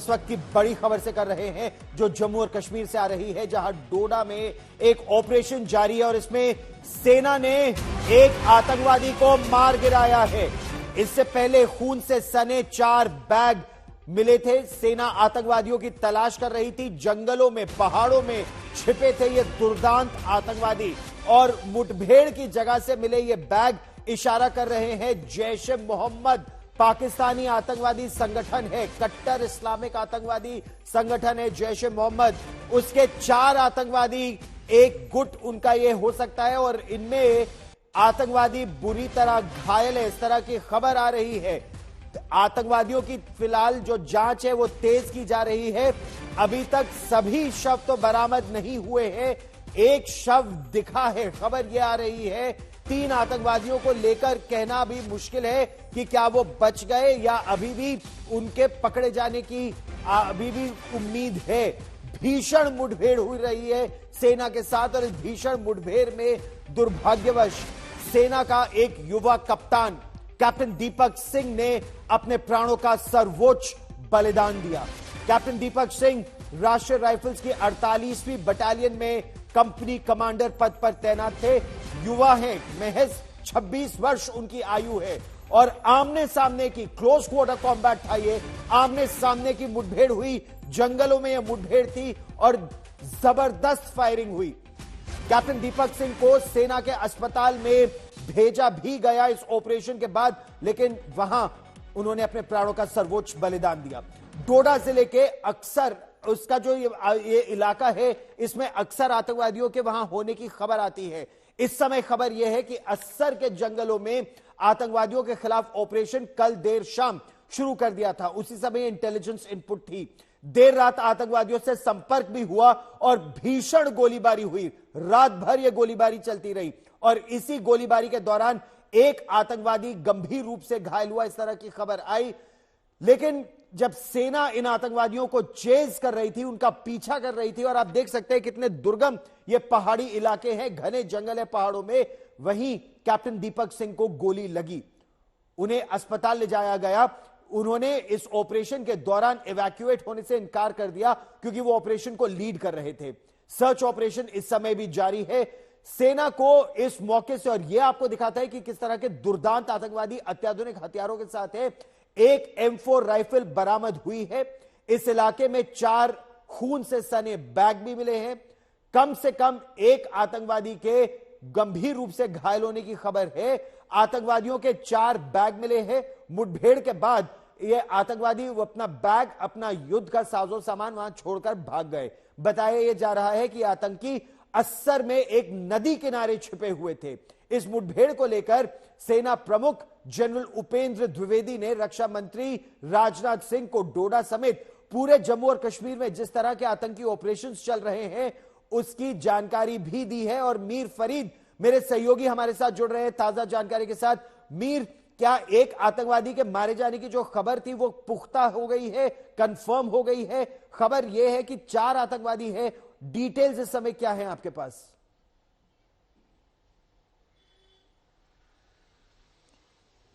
इस वक्त की बड़ी खबर से कर रहे हैं, जो जम्मू और कश्मीर से आ रही है, जहां डोडा में एक ऑपरेशन जारी है और इसमें सेना ने एक आतंकवादी को मार गिराया है। इससे पहले खून से सने 4 बैग मिले थे। सेना आतंकवादियों की तलाश कर रही थी, जंगलों में, पहाड़ों में छिपे थे ये दुर्दांत आतंकवादी, और मुठभेड़ की जगह से मिले ये बैग इशारा कर रहे हैं जैश ए मोहम्मद पाकिस्तानी आतंकवादी संगठन है, कट्टर इस्लामिक आतंकवादी संगठन है जैश ए मोहम्मद। उसके 4 आतंकवादी, एक गुट उनका ये हो सकता है, और इनमें आतंकवादी बुरी तरह घायल है, इस तरह की खबर आ रही है। आतंकवादियों की फिलहाल जो जांच है वो तेज की जा रही है। अभी तक सभी शव तो बरामद नहीं हुए हैं, एक शव दिखा है। खबर यह आ रही है 3 आतंकवादियों को लेकर कहना भी मुश्किल है कि क्या वो बच गए या अभी भी उनके पकड़े जाने की अभी भी उम्मीद है। भीषण मुठभेड़ हुई रही है सेना के साथ, और इस भीषण मुठभेड़ में दुर्भाग्यवश सेना का एक युवा कप्तान कैप्टन दीपक सिंह ने अपने प्राणों का सर्वोच्च बलिदान दिया। कैप्टन दीपक सिंह राष्ट्रीय राइफल्स की 48वीं बटालियन में कंपनी कमांडर पद पर तैनात थे। युवा हैं, महज 26 वर्ष उनकी आयु है, और आमने सामने की क्लोज क्वार्टर कॉम्बैट था ये, आमने सामने की मुठभेड़ हुई, जंगलों में यह मुठभेड़ थी और जबरदस्त फायरिंग हुई। कैप्टन दीपक सिंह को सेना के अस्पताल में भेजा भी गया इस ऑपरेशन के बाद, लेकिन वहां उन्होंने अपने प्राणों का सर्वोच्च बलिदान दिया। डोडा जिले के अक्सर उसका जो ये इलाका है, इसमें अक्सर आतंकवादियों के वहां होने की खबर आती है। इस समय खबर यह है कि अस्सर के जंगलों में आतंकवादियों के खिलाफ ऑपरेशन कल देर शाम शुरू कर दिया था। उसी समय इंटेलिजेंस इनपुट थी। देर रात आतंकवादियों से संपर्क भी हुआ और भीषण गोलीबारी हुई। रात भर यह गोलीबारी चलती रही, और इसी गोलीबारी के दौरान एक आतंकवादी गंभीर रूप से घायल हुआ, इस तरह की खबर आई। लेकिन जब सेना इन आतंकवादियों को चेज कर रही थी, उनका पीछा कर रही थी, और आप देख सकते हैं कितने दुर्गम ये पहाड़ी इलाके हैं, घने जंगल है पहाड़ों में, वहीं कैप्टन दीपक सिंह को गोली लगी। उन्हें अस्पताल ले जाया गया। उन्होंने इस ऑपरेशन के दौरान इवैक्यूएट होने से इनकार कर दिया, क्योंकि वो ऑपरेशन को लीड कर रहे थे। सर्च ऑपरेशन इस समय भी जारी है। सेना को इस मौके से, और यह आपको दिखाता है कि किस तरह के दुर्दांत आतंकवादी अत्याधुनिक हथियारों के साथ है। एक M4 राइफल बरामद हुई है। इस इलाके में 4 खून से सने बैग भी मिले हैं। कम से कम एक आतंकवादी के गंभीर रूप से घायल होने की खबर है। आतंकवादियों के 4 बैग मिले हैं। मुठभेड़ के बाद ये आतंकवादी वो अपना बैग, अपना युद्ध का साजो सामान वहां छोड़कर भाग गए। बताया यह जा रहा है कि आतंकी अस्सर में एक नदी किनारे छिपे हुए थे। इस मुठभेड़ को लेकर सेना प्रमुख जनरल उपेंद्र द्विवेदी ने रक्षा मंत्री राजनाथ सिंह को डोडा समेत पूरे जम्मू और कश्मीर में जिस तरह के आतंकी ऑपरेशंस चल रहे हैं उसकी जानकारी भी दी है। और मीर फरीद मेरे सहयोगी हमारे साथ जुड़ रहे हैं ताजा जानकारी के साथ। मीर, क्या एक आतंकवादी के मारे जाने की जो खबर थी वो पुख्ता हो गई है, कंफर्म हो गई है? खबर यह है कि 4 आतंकवादी हैं। डिटेल्स इस समय क्या है आपके पास?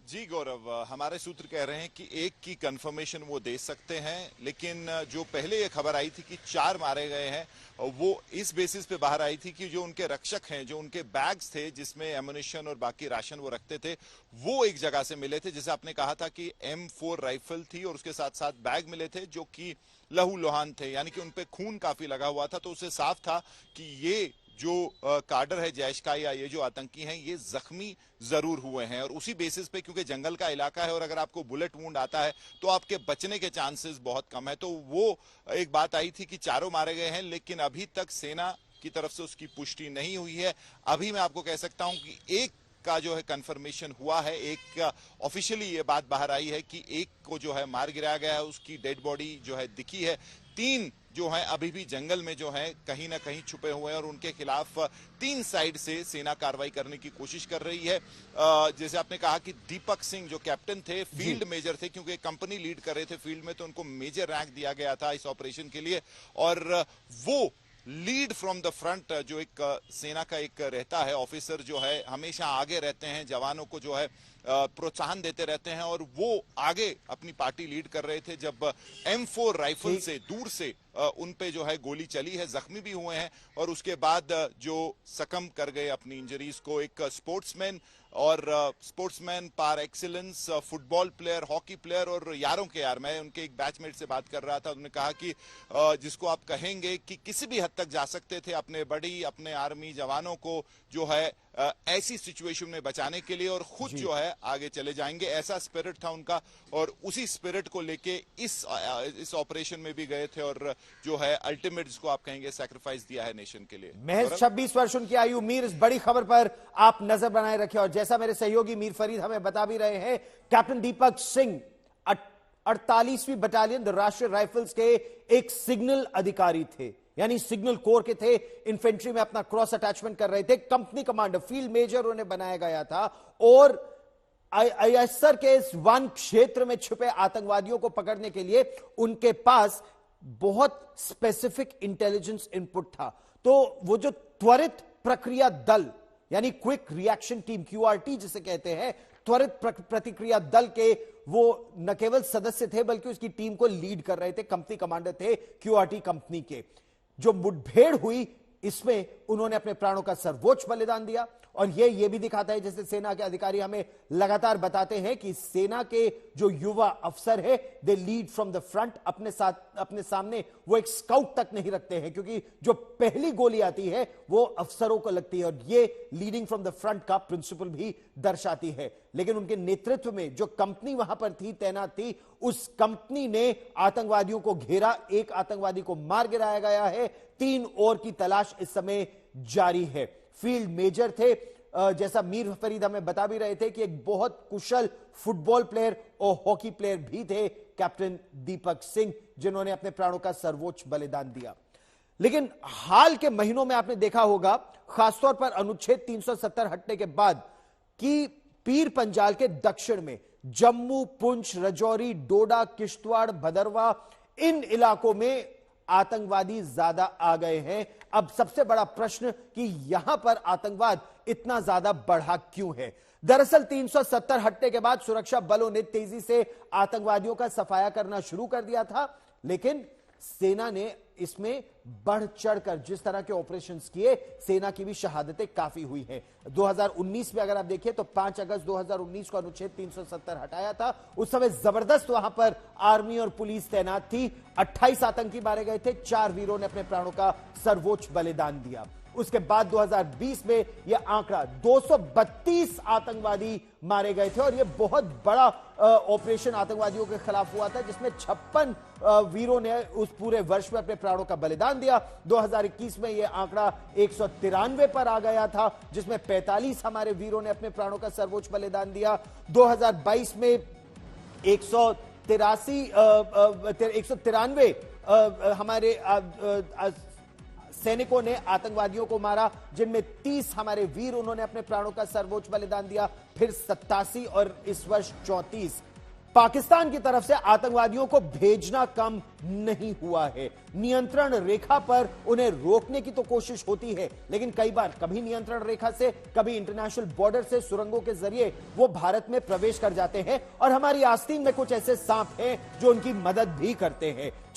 जी गौरव, हमारे सूत्र कह रहे हैं कि एक की कंफर्मेशन वो दे सकते हैं, लेकिन जो पहले ये खबर आई थी कि 4 मारे गए हैं, वो इस बेसिस पे बाहर आई थी कि जो उनके रक्षक हैं, जो उनके बैग्स थे जिसमें एमुनिशन और बाकी राशन वो रखते थे, वो एक जगह से मिले थे। जैसे आपने कहा था कि M4 राइफल थी और उसके साथ साथ बैग मिले थे जो कि लहू लुहान थे, यानी कि उनपे खून काफी लगा हुआ था। तो उससे साफ था कि ये जो काडर है जैश का या ये जो आतंकी हैं ये जख्मी जरूर हुए हैं। और उसी बेसिस पे, क्योंकि जंगल का इलाका है और अगर आपको बुलेट वुंड आता है तो आपके बचने के चांसेस बहुत कम है। तो वो एक बात आई थी कि 4 मारे गए हैं, लेकिन अभी तक सेना की तरफ से उसकी पुष्टि नहीं हुई है। अभी मैं आपको कह सकता हूं कि एक का जो है कंफर्मेशन हुआ है, एक ऑफिशियली ये बात बाहर आई है कि एक को जो है मार गिराया गया है, उसकी डेड बॉडी जो है दिखी है। 3 जो है अभी भी जंगल में जो है कहीं ना कहीं छुपे हुए हैं और उनके खिलाफ 3 साइड से सेना कार्रवाई करने की कोशिश कर रही है। जैसे आपने कहा कि दीपक सिंह जो कैप्टन थे, फील्ड मेजर थे, क्योंकि कंपनी लीड कर रहे थे फील्ड में, तो उनको मेजर रैंक दिया गया था इस ऑपरेशन के लिए। और वो लीड फ्रॉम द फ्रंट, जो एक सेना का एक रहता है ऑफिसर, जो है हमेशा आगे रहते हैं, जवानों को जो है प्रोत्साहन देते रहते हैं, और वो आगे अपनी पार्टी लीड कर रहे थे जब M4 राइफल से दूर से उन पे जो है गोली चली है, जख्मी भी हुए हैं, और उसके बाद जो सकम कर गए अपनी इंजरीज को। एक sportsman par excellence, football player, hockey player, और यारों के यार, मैं उनके एक बैचमेट से बात कर रहा था, उन्होंने कहा कि जिसको आप कहेंगे कि किसी भी हद तक जा सकते थे अपने आर्मी जवानों को जो है ऐसी सिचुएशन में बचाने के लिए, और खुद जो है आगे चले जाएंगे, ऐसा स्पिरिट था उनका, और उसी स्पिरिट को लेके इस ऑपरेशन में भी गए थे, और जो है अल्टीमेट जिसको आप कहेंगे सैक्रिफाइस दिया है नेशन के लिए। महज 26 वर्ष उनकी आयु। मीर, इस बड़ी खबर पर आप नजर बनाए रखें, और जैसा मेरे सहयोगी मीर फरीद हमें बता भी रहे हैं, कैप्टन दीपक सिंह 48वीं बटालियन द राष्ट्रीय राइफल्स के एक सिग्नल अधिकारी थे, यानी सिग्नल कोर के थे, इन्फेंट्री में अपना क्रॉस अटैचमेंट कर रहे थे, कंपनी कमांडर, फील्ड मेजर उन्हें बनाया गया था, और ISR के इस वन क्षेत्र में छुपे आतंकवादियों को पकड़ने के लिए उनके पास बहुत स्पेसिफिक इंटेलिजेंस इनपुट था। तो वो जो त्वरित प्रक्रिया दल, यानी क्विक रिएक्शन टीम, QRT जिसे कहते हैं, त्वरित प्रतिक्रिया दल के वो न केवल सदस्य थे बल्कि उसकी टीम को लीड कर रहे थे, कंपनी कमांडर थे QRT कंपनी के। जो मुठभेड़ हुई इसमें उन्होंने अपने प्राणों का सर्वोच्च बलिदान दिया, और ये भी दिखाता है, जैसे सेना के अधिकारी हमें लगातार बताते हैं कि सेना के जो युवा अफसर है, they lead from the front. अपने सामने वो एक स्काउट तक नहीं रखते हैं, क्योंकि जो पहली गोली आती है वो अफसरों को लगती है, और ये लीडिंग फ्रॉम द फ्रंट का प्रिंसिपल भी दर्शाती है। लेकिन उनके नेतृत्व में जो कंपनी वहां पर थी, तैनात थी, उस कंपनी ने आतंकवादियों को घेरा, एक आतंकवादी को मार गिराया गया है, 3 और की तलाश इस समय जारी है। फील्ड मेजर थे, जैसा मीर फरीद हमें बता भी रहे थे कि एक बहुत कुशल फुटबॉल प्लेयर और हॉकी प्लेयर भी थे कैप्टन दीपक सिंह, जिन्होंने अपने प्राणों का सर्वोच्च बलिदान दिया। लेकिन हाल के महीनों में आपने देखा होगा, खासतौर पर अनुच्छेद 370 हटने के बाद, कि पीर पंजाल के दक्षिण में जम्मू, पुंछ, राजौरी, डोडा, किश्तवाड़, भदरवा, इन इलाकों में आतंकवादी ज्यादा आ गए हैं। अब सबसे बड़ा प्रश्न कि यहां पर आतंकवाद इतना ज्यादा बढ़ा क्यों है? दरअसल 370 हटने के बाद सुरक्षा बलों ने तेजी से आतंकवादियों का सफाया करना शुरू कर दिया था, लेकिन सेना ने इसमें बढ़ चढ़कर जिस तरह के ऑपरेशंस किए, सेना की भी शहादतें काफी हुई हैं। 2019 में अगर आप देखिए तो 5 अगस्त 2019 को अनुच्छेद 370 हटाया था। उस समय जबरदस्त वहां पर आर्मी और पुलिस तैनात थी। 28 आतंकी मारे गए थे, 4 वीरों ने अपने प्राणों का सर्वोच्च बलिदान दिया। उसके बाद 2020 में यह आंकड़ा 232 आतंकवादी मारे गए थे, और यह बहुत बड़ा ऑपरेशन आतंकवादियों के खिलाफ हुआ था, जिसमें 56 वीरों ने उस पूरे वर्ष में अपने प्राणों का बलिदान दिया। 2021 में यह आंकड़ा 193 पर आ गया था, जिसमें 45 हमारे वीरों ने अपने प्राणों का सर्वोच्च बलिदान दिया। 2022 में 193 हमारे सैनिकों ने आतंकवादियों को मारा, जिनमें 30 हमारे वीर, उन्होंने अपने प्राणों का सर्वोच्च बलिदान दिया। फिर 87 और इस वर्ष 34। पाकिस्तान की तरफ से आतंकवादियों को भेजना कम नहीं हुआ है। नियंत्रण रेखा पर उन्हें रोकने की तो कोशिश होती है, लेकिन कई बार कभी नियंत्रण रेखा से, कभी इंटरनेशनल बॉर्डर से, सुरंगों के जरिए वो भारत में प्रवेश कर जाते हैं, और हमारी आस्तीन में कुछ ऐसे सांप हैं जो उनकी मदद भी करते हैं।